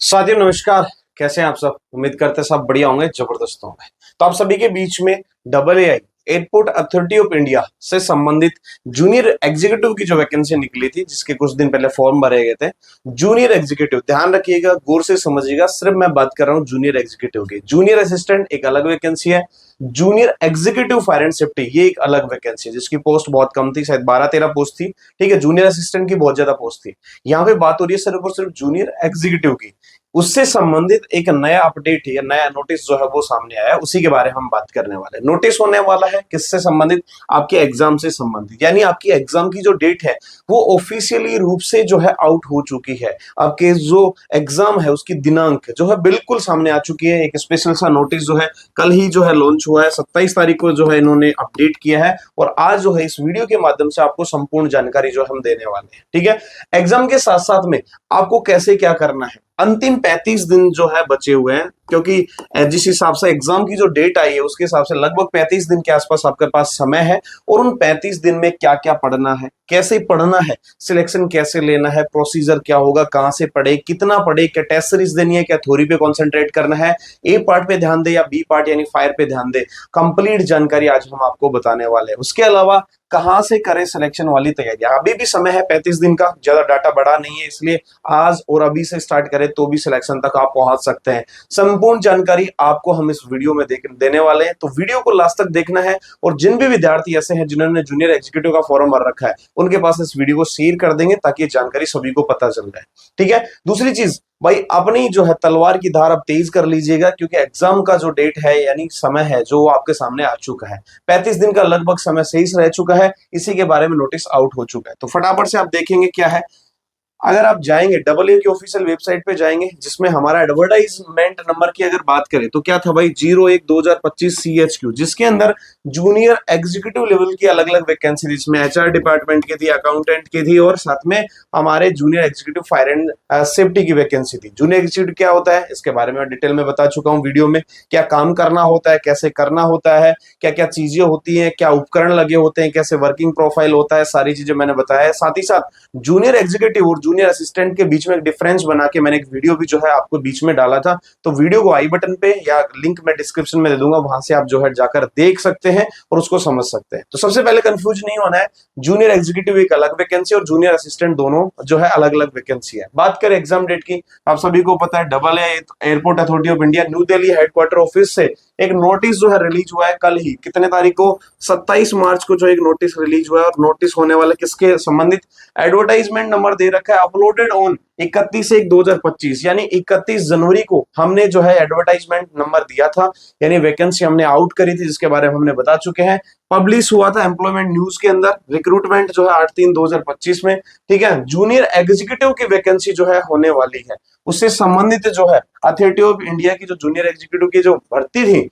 साथियों नमस्कार। कैसे हैं आप सब? उम्मीद करते हैं सब बढ़िया होंगे, जबरदस्त होंगे। तो आप सभी के बीच में double AI airport authority of India से संबंधित जूनियर एग्जीक्यूटिव की जो वैकेंसी निकली थी, जिसके कुछ दिन पहले फॉर्म भरे गए थे। जूनियर एग्जीक्यूटिव, ध्यान रखिएगा, गौर से समझिएगा, सिर्फ मैं बात कर रहा हूं जूनियर एग्जीक्यूटिव की। जूनियर असिस्टेंट एक अलग वैकेंसी है, junior executive fire and safety ये एक अलग वैकेंसी है, जिसकी पोस्ट बहुत कम थी, शायद 12-13 पोस्ट थी। ठीक है, जूनियर असिस्टेंट की बहुत ज्यादा पोस्ट थी। यहाँ पे बात हो रही है सिर्फ और सिर्फ जूनियर एग्जीक्यूटिव की। उससे संबंधित एक नया अपडेट है, नया नोटिस जो है वो सामने आया है, उसी के बारे में हम बात करने वाले हैं। नोटिस होने वाला है किससे संबंधित? आपके एग्जाम से संबंधित, यानी आपकी एग्जाम की जो डेट है वो ऑफिशियली रूप से जो है आउट हो चुकी है। आपके जो एग्जाम है उसकी दिनांक जो है बिल्कुल सामने आ चुकी है। एक स्पेशल सा नोटिस जो है कल ही जो है लॉन्च हुआ है, 27 तारीख को जो है इन्होंने अपडेट किया है, और आज जो है इस वीडियो के माध्यम से आपको संपूर्ण जानकारी जो हम देने वाले हैं। ठीक है, एग्जाम के साथ साथ में आपको कैसे क्या करना है। अंतिम 35 दिन जो है बचे हुए हैं, क्योंकि जिस हिसाब से एग्जाम की जो डेट आई है उसके हिसाब से लगभग 35 दिन के आसपास आपके पास समय है। और उन 35 दिन में क्या क्या पढ़ना है, कैसे पढ़ना है, सिलेक्शन कैसे लेना है, प्रोसीजर क्या होगा, कहां से पढ़े, कितना पढ़े, क्या टेस्ट सीरीज देनी है, क्या थ्योरी पे कॉन्सेंट्रेट करना है, ए पार्ट पे ध्यान दे या बी पार्ट यानी फायर पे ध्यान दे, कंप्लीट जानकारी आज हम आपको बताने वाले हैं। उसके अलावा कहां से करें सिलेक्शन वाली तैयारियां, अभी भी समय है 35 दिन का, ज्यादा डाटा बड़ा नहीं है, इसलिए आज और अभी से स्टार्ट करें तो भी सिलेक्शन तक आप पहुंच सकते हैं। संपूर्ण जानकारी आपको हम इस वीडियो में देने वाले हैं, तो वीडियो को लास्ट तक देखना है। और जिन भी विद्यार्थी ऐसे हैं जिन्होंने जूनियर एग्जीक्यूटिव का फॉर्म भर रखा है, उनके पास इस वीडियो को शेयर कर देंगे ताकि ये जानकारी सभी को पता चल जाए। ठीक है, दूसरी चीज भाई, अपनी जो है तलवार की धार अब तेज कर लीजिएगा, क्योंकि एग्जाम का जो डेट है यानी समय है जो आपके सामने आ चुका है। 35 दिन का लगभग समय शेष रह चुका है, इसी के बारे में नोटिस आउट हो चुका है। तो फटाफट से आप देखेंगे क्या है। अगर आप जाएंगे डबल ए की ऑफिशियल वेबसाइट पे जाएंगे, जिसमें हमारा एडवर्टाइजमेंट नंबर की अगर बात करें तो क्या था भाई, 01/2025 CHQ, जिसके अंदर जूनियर एग्जीक्यूटिव लेवल की अलग अलग वैकेंसी, जिसमें HR डिपार्टमेंट की थी, अकाउंटेंट की थी, और साथ में हमारे junior executive fire and safety की वैकेंसी थी। जूनियर एग्जीक्यूटिव क्या होता है इसके बारे में डिटेल में बता चुका हूँ वीडियो में। क्या काम करना होता है, कैसे करना होता है, क्या क्या चीजें होती है, क्या उपकरण लगे होते हैं, कैसे वर्किंग प्रोफाइल होता है, सारी चीजें मैंने बताया है। साथ ही साथ जूनियर एग्जीक्यूटिव और जूनियर असिस्टेंट के बीच में एक डिफरेंस बना के मैंने एक वीडियो भी जो है आपको बीच में डाला था, तो वीडियो को आई बटन पे या लिंक मैं डिस्क्रिप्शन में दे दूंगा, वहां से आप जो है जाकर देख सकते हैं और उसको समझ सकते हैं। तो सबसे पहले कंफ्यूज नहीं होना है, जूनियर एग्जीक्यूटिव एक अलग वैकेंसी और जूनियर असिस्टेंट दोनों जो है अलग अलग वैकेंसी है। बात करें एग्जाम डेट की, आप सभी को पता है double airport authority of India new Delhi headquarter office से एक नोटिस जो है रिलीज हुआ है कल ही। कितने तारीख को? 27 मार्च को जो एक नोटिस रिलीज हुआ है, और नोटिस होने वाले किसके संबंधित? एडवर्टाइजमेंट नंबर दे रखा है अपलोडेड ऑन 31/1/2025, यानी 31 जनवरी को हमने जो है एडवर्टाइजमेंट नंबर दिया था, यानी वैकेंसी हमने आउट करी थी, जिसके बारे में हमने बता चुके हैं। पब्लिश हुआ था एम्प्लॉयमेंट न्यूज के अंदर, रिक्रूटमेंट जो है 8/3/2025 में। ठीक है, जूनियर एग्जीक्यूटिव की वैकेंसी जो है होने वाली है, उससे संबंधित जो है अथॉरिटी ऑफ इंडिया की जो जूनियर एग्जीक्यूटिव की जो भर्ती थी,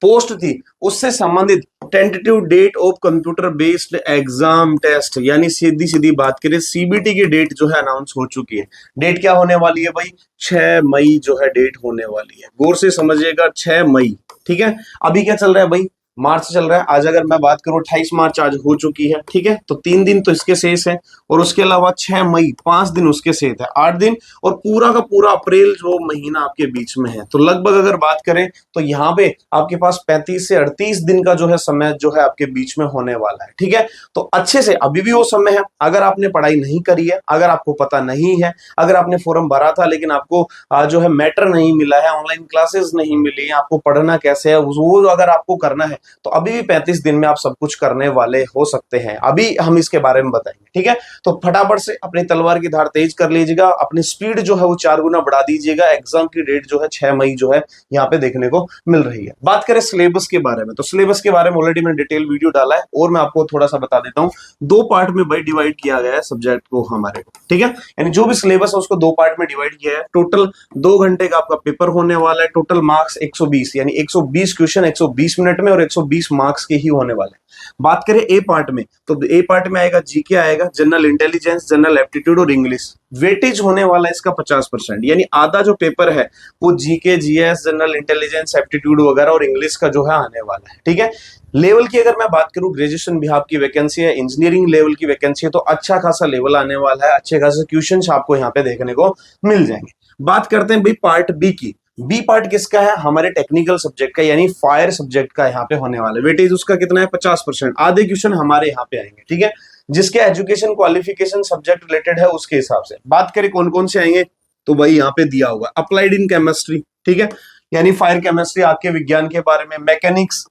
पोस्ट थी, उससे संबंधित tentative date of computer based exam test, यानी सीधी सीधी बात करें CBT की डेट जो है अनाउंस हो चुकी है। डेट क्या होने वाली है भाई? 6 मई जो है डेट होने वाली है, गौर से समझिएगा, 6 मई। ठीक है, अभी क्या चल रहा है भाई? मार्च चल रहा है। आज अगर मैं बात करूं 28 मार्च आज हो चुकी है। ठीक है, तो 3 दिन तो इसके शेष है, और उसके अलावा 6 मई 5 दिन उसके शेष है, 8 दिन, और पूरा का पूरा अप्रैल जो महीना आपके बीच में है। तो लगभग अगर बात करें तो यहाँ पे आपके पास 35 से 38 दिन का जो है समय जो है आपके बीच में होने वाला है। ठीक है, तो अच्छे से अभी भी वो समय है। अगर आपने पढ़ाई नहीं करी है, अगर आपको पता नहीं है, अगर आपने फॉर्म भरा था लेकिन आपको जो है मैटर नहीं मिला है, ऑनलाइन क्लासेस नहीं मिली, आपको पढ़ना कैसे है वो अगर आपको करना है, तो अभी भी 35 दिन में आप सब कुछ करने वाले हो सकते हैं। अभी हम इसके बारे में बताएंगे। ठीक है, तो फटाफट से अपनी तलवार की धार तेज कर लीजिएगा, अपनी स्पीड जो है वो 4 गुना बढ़ा दीजिएगा। एग्जाम की डेट जो है 6 मई जो है यहाँ पे देखने को मिल रही है। बात करें सिलेबस के बारे में, तो सिलेबस के बारे में ऑलरेडी मैंने डिटेल वीडियो डाला है, और मैं आपको थोड़ा सा बता देता हूँ। 2 पार्ट में भाई डिवाइड किया गया है सब्जेक्ट को हमारे को। ठीक है, यानी जो भी सिलेबस है उसको 2 पार्ट में डिवाइड किया है। टोटल 2 घंटे का आपका पेपर होने वाला है। टोटल मार्क्स 120, यानी 120 क्वेश्चन 120 मिनट में, और 120 मार्क्स के ही होने वाले। बात करें ए पार्ट में, तो ए पार्ट में आएगा जीके, आएगा जनरल इंटेलिजेंस, जनरल एप्टीट्यूड और इंग्लिश। वेटेज होने वाला है इसका 50%, यानी आधा जो पेपर है वो GK, GS, general intelligence, aptitude वगैरह और इंग्लिश का जो है आने वाला है। ठीक है, लेवल की अगर मैं बात करूं, ग्रेजुएशन भी आपकी वैकेंसी है, इंजीनियरिंग लेवल की वैकेंसी है, तो अच्छा खासा लेवल आने वाला है, अच्छे खासे क्वेश्चन आपको यहाँ पे देखने को मिल जाएंगे। बात करते हैं भाई पार्ट बी की। बी पार्ट किसका है? हमारे टेक्निकल सब्जेक्ट का, यानी फायर सब्जेक्ट का यहाँ पे होने वाला है। वेटेज उसका कितना है? 50%। आधे क्वेश्चन हमारे यहाँ पे आएंगे, ठीक है, जिसके एजुकेशन क्वालिफिकेशन सब्जेक्ट रिलेटेड है उसके हिसाब से। बात करें कौन कौन से आएंगे, तो भाई यहाँ पे दिया होगा अप्लाइड इन केमिस्ट्री, ठीक है, यानी फायर केमिस्ट्री, आग के विज्ञान के बारे में, mechanics,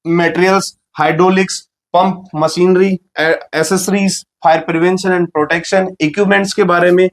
materials, hydraulics, pump, machinery, accessories, fire prevention and protection, equipments के बारे में,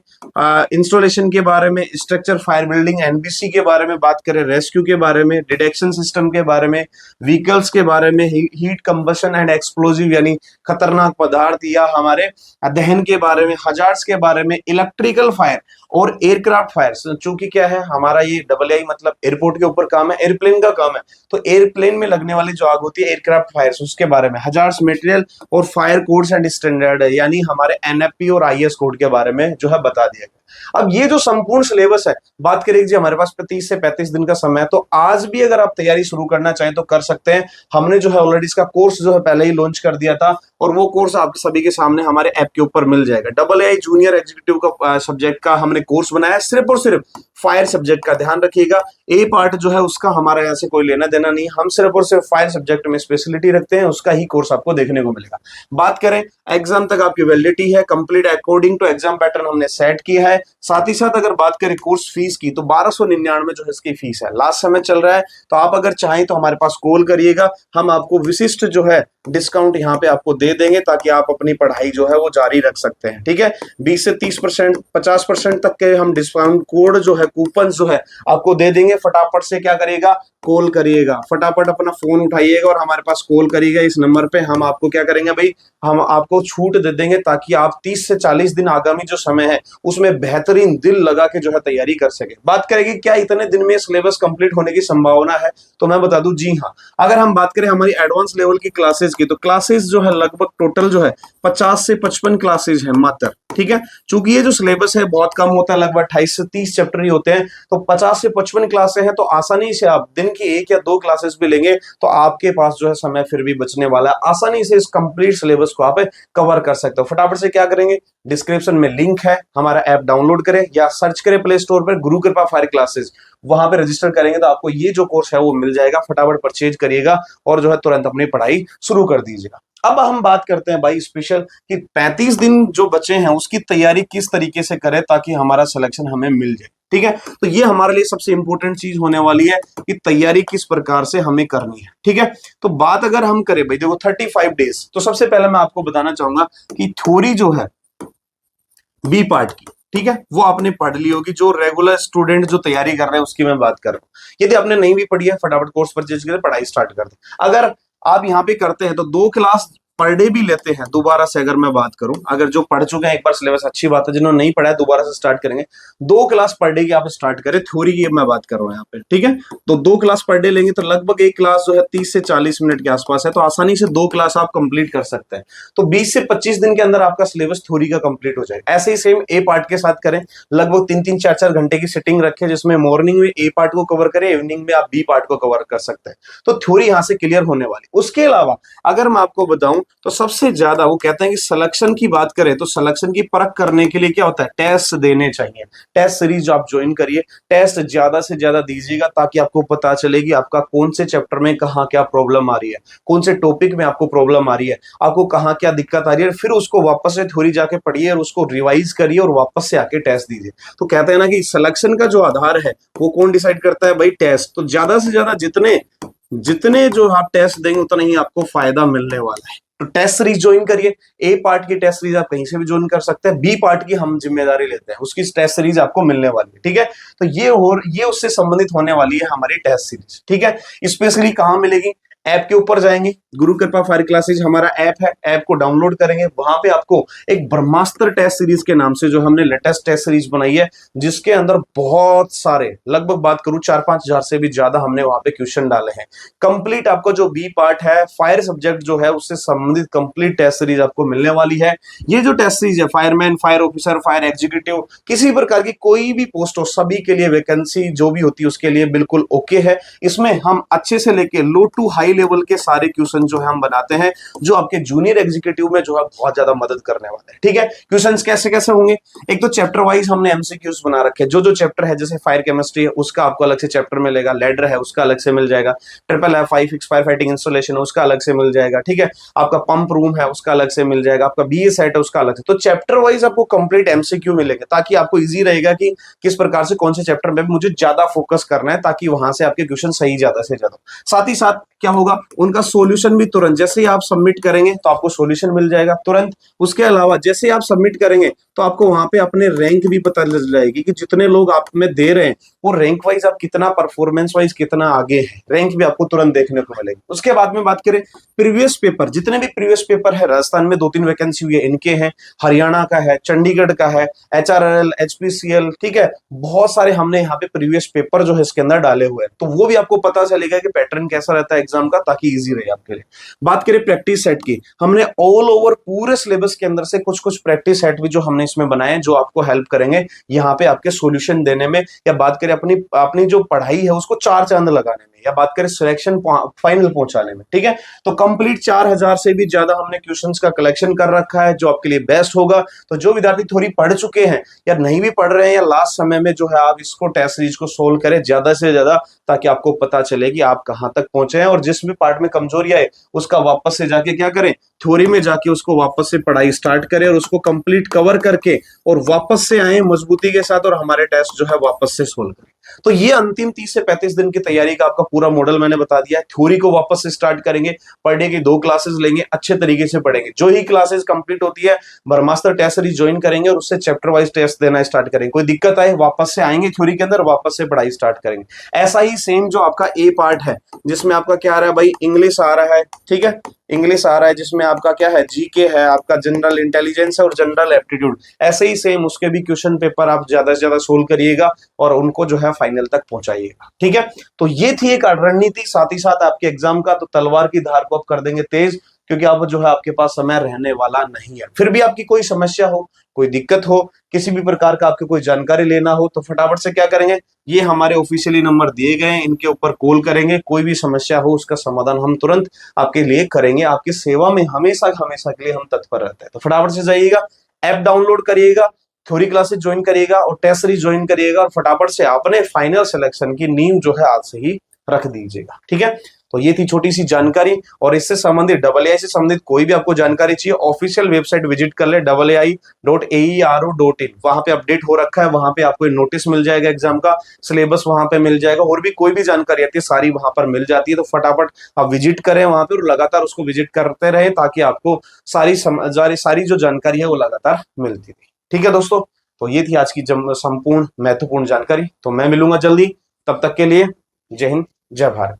इंस्टॉलेशन के बारे में, स्ट्रक्चर फायर बिल्डिंग, एनबीसी के बारे में बात करें, रेस्क्यू के बारे में, डिटेक्शन सिस्टम के बारे में, व्हीकल्स के बारे में, हीट कंबशन एंड एक्सप्लोजिव यानी खतरनाक पदार्थ या हमारे दहन के बारे में, हजार्ड्स के बारे में, इलेक्ट्रिकल फायर और एयरक्राफ्ट फायर। चूंकि क्या है हमारा ये डबल आई मतलब एयरपोर्ट के ऊपर काम है, एयरप्लेन का काम है, तो एयरप्लेन में लगने वाली जो आग होती है एयरक्राफ्ट फायर, उसके बारे में, हजार्ड्स मटेरियल और फायर कोड्स एंड स्टैंडर्ड यानी हमारे एनएफपी और आईएस कोड के बारे में जो है बता दिया गया। अब ये जो संपूर्ण सिलेबस है, बात करें जी हमारे पास 30 से 35 दिन का समय है, तो आज भी अगर आप तैयारी शुरू करना चाहें तो कर सकते हैं। हमने जो है ऑलरेडी इसका कोर्स जो है पहले ही लॉन्च कर दिया था और वो कोर्स आप सभी के सामने हमारे ऐप के ऊपर मिल जाएगा। डबल आई जूनियर एग्जीक्यूटिव का सब्जेक्ट का हमने कोर्स बनाया है, सिर्फ और सिर्फ फायर सब्जेक्ट का। ध्यान रखिएगा, ए पार्ट जो है उसका हमारा यहाँ से कोई लेना देना नहीं, हम सिर्फ और सिर्फ फायर सब्जेक्ट में स्पेशलिटी रखते हैं, उसका ही कोर्स आपको देखने को मिलेगा। बात करें एग्जाम तक आपकी वैलिडिटी है, complete according to exam pattern हमने सेट किया है। साथ ही साथ अगर बात करें कोर्स फीस की तो 1299 जो है इसकी फीस है, लास्ट समय चल रहा है, तो आप अगर चाहें तो हमारे पास कॉल करिएगा, हम आपको विशिष्ट जो है डिस्काउंट यहाँ पे आपको दे देंगे ताकि आप अपनी पढ़ाई जो है वो जारी रख सकते हैं, ठीक है। 20 से 30%, 50% तक के हम डिस्काउंट कोड जो है, कूपन जो है आपको दे देंगे। फटाफट से क्या करिएगा, कॉल करिएगा, फटाफट अपना फोन उठाइएगा और हमारे पास कॉल करिएगा इस नंबर पे। हम आपको क्या करेंगे भाई, हम आपको छूट दे देंगे ताकि आप 30 से 40 दिन आगामी जो समय है उसमें बेहतरीन दिल लगा के जो है तैयारी कर सके। बात करेंगे क्या इतने दिन में सिलेबस कंप्लीट होने की संभावना है, तो मैं बता दूं जी हाँ। अगर हम बात करें हमारी एडवांस लेवल की क्लासेस की, तो क्लासेस जो है लगभग टोटल जो है 50 से 55 क्लासेस है मात्र, ठीक है। चूंकि ये जो सिलेबस है बहुत कम होता है, लगभग 28 से 30 चैप्टर ही होते हैं, तो 50 से 55 क्लासेस हैं, तो आसानी से आप दिन की 1 या 2 क्लासेस भी लेंगे तो आपके पास जो है समय फिर भी बचने वाला है, आसानी से इस कंप्लीट सिलेबस को आप कवर कर सकते हो। फटाफट से क्या करेंगे, डिस्क्रिप्शन में लिंक है, हमारा ऐप डाउनलोड करें या सर्च करें प्ले स्टोर पर गुरु कृपा फायर क्लासेस, वहां पे रजिस्टर करेंगे तो आपको ये जो कोर्स है वो मिल जाएगा। फटाफट परचेज करिएगा और जो है तुरंत अपनी पढ़ाई शुरू कर दीजिएगा। अब हम बात करते हैं भाई स्पेशल कि 35 दिन जो बचे हैं उसकी तैयारी किस तरीके से करें ताकि हमारा सिलेक्शन हमें मिल जाए, ठीक है। तो ये हमारे लिए सबसे इंपॉर्टेंट चीज होने वाली है कि तैयारी किस प्रकार से हमें करनी है, ठीक है। तो बात अगर हम करें भाई देखो 35 डेज, तो सबसे पहले मैं आपको बताना चाहूंगा कि थ्योरी जो है बी पार्ट की, ठीक है, वो आपने पढ़ ली होगी। जो रेगुलर स्टूडेंट जो तैयारी कर रहे हैं उसकी मैं बात कर रहा हूं। यदि आपने नहीं भी पढ़ी है फटाफट कोर्स परचेज करके पढ़ाई स्टार्ट कर दे। अगर आप यहाँ पे करते हैं तो 2 क्लास पर डे भी लेते हैं। दोबारा से अगर मैं बात करूं, अगर जो पढ़ चुके हैं एक बार सिलेबस, अच्छी बात है, जिन्होंने नहीं पढ़ा है दोबारा से स्टार्ट करेंगे। 2 क्लास पर डे की आप स्टार्ट करें, थ्योरी की मैं बात कर रहा हूं यहाँ पे, ठीक है। तो 2 क्लास पर डे लेंगे तो लगभग एक क्लास जो है 30 से 40 मिनट के आसपास है, तो आसानी से 2 क्लास आप कंप्लीट कर सकते हैं। तो 20 से 25 दिन के अंदर आपका सिलेबस थ्योरी का कंप्लीट हो जाएगा। ऐसे ही सेम ए पार्ट के साथ करें, लगभग 3-3, 4-4 घंटे की सिटिंग रखें, जिसमें मॉर्निंग में ए पार्ट को कवर करें, इवनिंग में आप बी पार्ट को कवर कर सकते हैं। तो थ्योरी यहां से क्लियर होने वाली। उसके अलावा अगर मैं आपको बताऊं तो सबसे ज्यादा वो कहते हैं कि सिलेक्शन की बात करें तो सिलेक्शन की परख करने के लिए क्या होता है, टेस्ट देने चाहिए। टेस्ट सीरीज आप ज्वाइन करिए, टेस्ट ज्यादा से ज्यादा दीजिएगा ताकि आपको पता चले कि आपका कौन से चैप्टर में कहाँ क्या प्रॉब्लम आ रही है, कौन से टॉपिक में आपको प्रॉब्लम आ रही है, आपको कहाँ क्या दिक्कत आ रही है। फिर उसको वापस से थ्योरी जाके पढ़िए और उसको रिवाइज करिए और वापस से आके टेस्ट दीजिए। तो कहते हैं ना कि सिलेक्शन का जो आधार है वो कौन डिसाइड करता है भाई, टेस्ट। तो ज्यादा से ज्यादा जितने जितने जो आप टेस्ट देंगे उतना ही आपको फायदा मिलने वाला है। तो टेस्ट सीरीज ज्वाइन करिए। ए पार्ट की टेस्ट सीरीज आप कहीं से भी ज्वाइन कर सकते हैं, बी पार्ट की हम जिम्मेदारी लेते हैं, उसकी टेस्ट सीरीज आपको मिलने वाली है, ठीक है। तो ये उससे संबंधित होने वाली है हमारी टेस्ट सीरीज, ठीक है। स्पेशली कहां मिलेगी, ऐप के ऊपर जाएंगे, गुरु कृपा फायर क्लासेज हमारा ऐप है, ऐप को डाउनलोड करेंगे, वहां पे आपको एक ब्रह्मास्त्र टेस्ट सीरीज के नाम से जो हमने लेटेस्ट टेस्ट सीरीज बनाई है, जिसके अंदर बहुत सारे, लगभग बात करूं 4-5 हजार से भी ज्यादा हमने वहां पे क्वेश्चन डाले हैं। कंप्लीट आपको जो बी पार्ट है फायर सब्जेक्ट जो है उससे संबंधित कंप्लीट टेस्ट सीरीज आपको मिलने वाली है। ये जो टेस्ट सीरीज है, fireman, fire officer, fire executive, किसी प्रकार की कोई भी पोस्ट हो, सभी के लिए वैकेंसी जो भी होती है उसके लिए बिल्कुल ओके है। इसमें हम अच्छे से लेके लो टू हाई लेवल के सारे क्वेश्चन जो है हम बनाते हैं, जो आपके जूनियर एग्जीक्यूटिव में जो है बहुत ज्यादा मदद करने वाले हैं। ठीक है, क्वेश्चंस कैसे कैसे होंगे, एक तो चैप्टर वाइज हमने एमसीक्यूज बना रखे हैं, जो जो चैप्टर है, जैसे फायर केमिस्ट्री है उसका आपको अलग से चैप्टर मिलेगा, लेडर है उसका अलग से मिल जाएगा, triple F fire fighting installation है उसका अलग से मिल जाएगा। ठीक है, आपका पंप रूम है उसका अलग से मिल जाएगा, आपका बीए सेट है उसका अलग से। तो चैप्टर वाइज आपको कंप्लीट एमसीक्यू मिलेगा, ताकि आपको इजी रहेगा कि किस प्रकार से कौन से चैप्टर में मुझे ज्यादा फोकस करना है, ताकि वहां से आपके क्वेश्चन सही ज्यादा से ज्यादा। साथ ही साथ क्या होगा, उनका सॉल्यूशन भी तुरंत, जैसे ही आप सबमिट करेंगे तो आपको सॉल्यूशन मिल जाएगा तुरंत। उसके अलावा जैसे ही आप सबमिट करेंगे तो आपको वहां पे अपने रैंक भी पता चल जाएगी कि जितने लोग आप में दे रहे हैं वो रैंक वाइज आप कितना, परफॉर्मेंस वाइज कितना आगे है, रैंक भी आपको तुरंत देखने को मिलेगी। उसके बाद में बात करें प्रीवियस पेपर, जितने भी प्रीवियस पेपर है, राजस्थान में 2-3 वैकेंसी हुई है, इनके हैं, हरियाणा का है, चंडीगढ़ का है, एचआरएल, एचपीसीएल, ठीक है, बहुत सारे हमने यहाँ पे प्रीवियस पेपर जो है इसके अंदर डाले हुए हैं। तो वो भी आपको पता चलेगा कि पैटर्न कैसा रहता है एग्जाम का, ताकि इजी रहे आपके लिए। बात करें प्रैक्टिस सेट की, हमने ऑल ओवर पूरे सिलेबस के अंदर से कुछ कुछ प्रैक्टिस सेट भी जो हमने इसमें बनाए हैं, जो आपको हेल्प करेंगे यहाँ पे आपके सॉल्यूशन देने में, या बात करें अपनी अपनी जो पढ़ाई है उसको 4 चांद लगाने में, या बात करें सिलेक्शन फाइनल पहुंचाने में। ठीक है, तो कंप्लीट 4000 से भी ज्यादा हमने क्वेश्चंस का कलेक्शन कर रखा है, जो आपके लिए बेस्ट होगा। तो जो विद्यार्थी थोड़ी पढ़ चुके हैं या नहीं भी पढ़ रहे हैं, या लास्ट समय में जो है आप इसको टेस्ट सीरीज को सोल्व करें ज्यादा से ज्यादा, ताकि आपको पता चले कि आप कहां तक पहुंचे हैं, और जिस भी पार्ट में कमजोरियां है उसका वापस से जाके क्या करें, थ्योरी में जाके उसको वापस से पढ़ाई स्टार्ट करें, और उसको कंप्लीट कवर करके और वापस से आए मजबूती के साथ, और हमारे टेस्ट जो है वापस से सोल्व करें। तो ये अंतिम 30 से 35 दिन की तैयारी का आपका पूरा मॉडल मैंने बता दिया है। थ्योरी को वापस से स्टार्ट करेंगे, पर डे की 2 क्लासेस लेंगे, अच्छे तरीके से पढ़ेंगे। जो ही क्लासेस कंप्लीट होती है, ब्रह्मास्त्र टेस्ट सीरीज ज्वाइन करेंगे, और उससे चैप्टर वाइज टेस्ट देना स्टार्ट करेंगे। कोई दिक्कत आए वापस से आएंगे थ्योरी के अंदर, वापस से पढ़ाई स्टार्ट करेंगे। ऐसा ही सेम जो आपका ए पार्ट है, जिसमें आपका क्या आ रहा है भाई, इंग्लिश आ रहा है, ठीक है, इंग्लिश आ रहा है, जिसमें आपका क्या है, जीके है, आपका जनरल इंटेलिजेंस है, और जनरल एप्टीट्यूड। ऐसे ही सेम उसके भी क्वेश्चन पेपर आप ज्यादा से ज्यादा सोल्व करिएगा, और उनको जो है फाइनल तक पहुंचाइएगा। ठीक है, तो ये थी एक रणनीति, साथ ही साथ आपके एग्जाम का तो तलवार की धार को आप कर देंगे तेज, क्योंकि अब जो है आपके पास समय रहने वाला नहीं है। फिर भी आपकी कोई समस्या हो, कोई दिक्कत हो, किसी भी प्रकार का आपको कोई जानकारी लेना हो, तो फटाफट से क्या करेंगे, ये हमारे ऑफिशियली नंबर दिए गए हैं, इनके ऊपर कॉल करेंगे। कोई भी समस्या हो उसका समाधान हम तुरंत आपके लिए करेंगे। आपकी सेवा में हमेशा हमेशा के लिए हम तत्पर रहते हैं। तो फटाफट से जाइएगा, ऐप डाउनलोड करिएगा, थ्योरी क्लासेस ज्वाइन करिएगा, और टेस्ट सीरीज ज्वाइन करिएगा, और फटाफट से अपने फाइनल सिलेक्शन की नींव जो है आज से ही रख दीजिएगा। ठीक है, तो ये थी छोटी सी जानकारी। और इससे संबंधित AA से संबंधित कोई भी आपको जानकारी चाहिए, ऑफिशियल वेबसाइट विजिट कर ले, ai.aero.in, वहां पे अपडेट हो रखा है, वहां पे आपको नोटिस मिल जाएगा, एग्जाम का सिलेबस वहां पे मिल जाएगा, और भी कोई भी जानकारी आती है सारी वहां पर मिल जाती है। तो फटाफट आप विजिट करें वहां पे, और लगातार उसको विजिट करते रहे, ताकि आपको सारी जो जानकारी है वो लगातार मिलती रहे। ठीक है दोस्तों, तो ये थी आज की संपूर्ण महत्वपूर्ण जानकारी। तो मैं मिलूंगा जल्दी, तब तक के लिए जय हिंद, जय भारत।